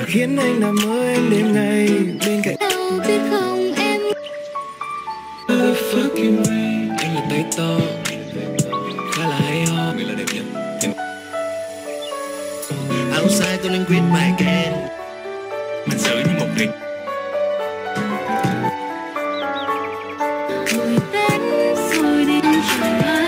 khiến anh nằm mơ em đêm ngày bên cạnh. Đâu biết không em. Fucking way. Anh là tay to, khá là hay ho. Người là đẹp nhất. Outside tôi lên quýt my can. Mình xử như một việc. Rồi đến rồi đến chẳng ai.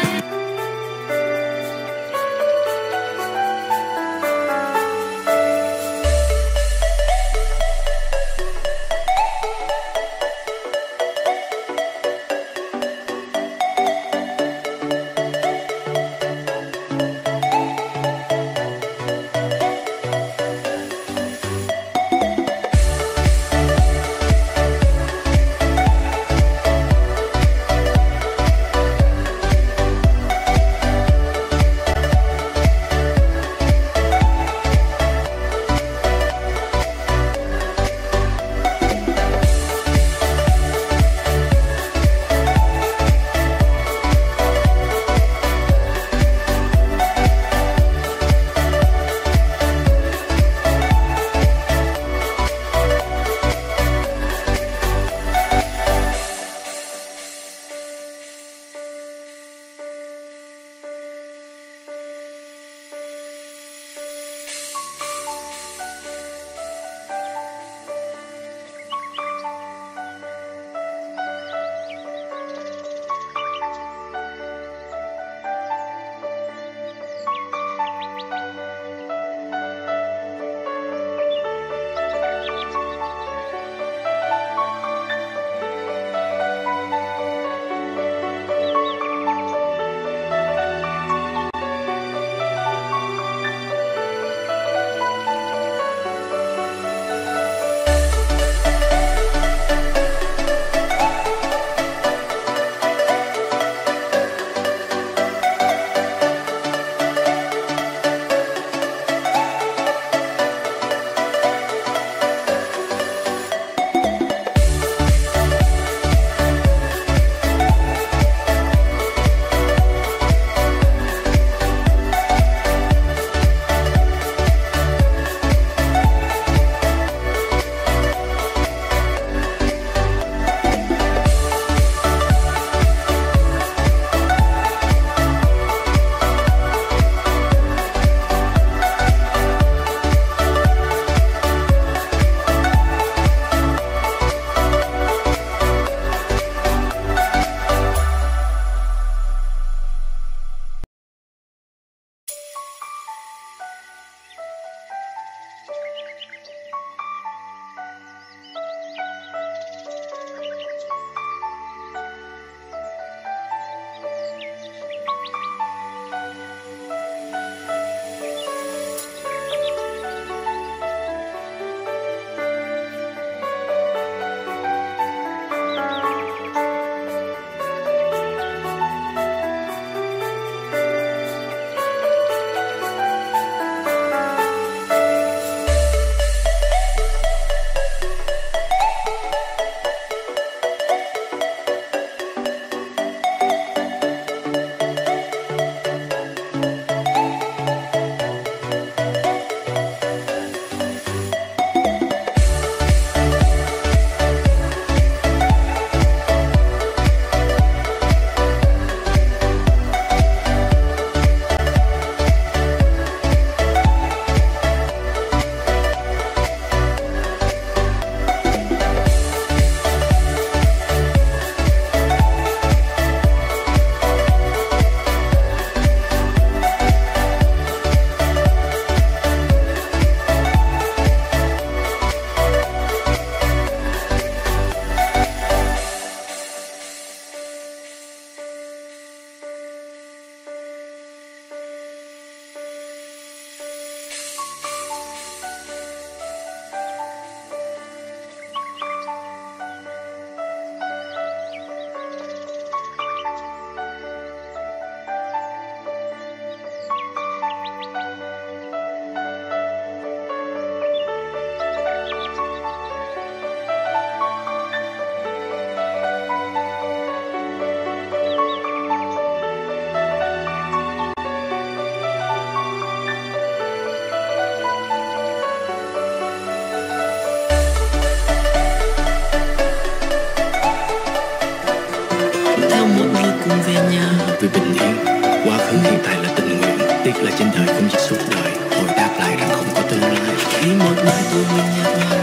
về nhà. Vì bình yên, quá khứ hiện tại là tình nguyện. Tiếc là trên đời không chỉ suốt đời, hồi đáp lại rằng không có tương lai. Khi một ngày tôi mình nhạt nhòa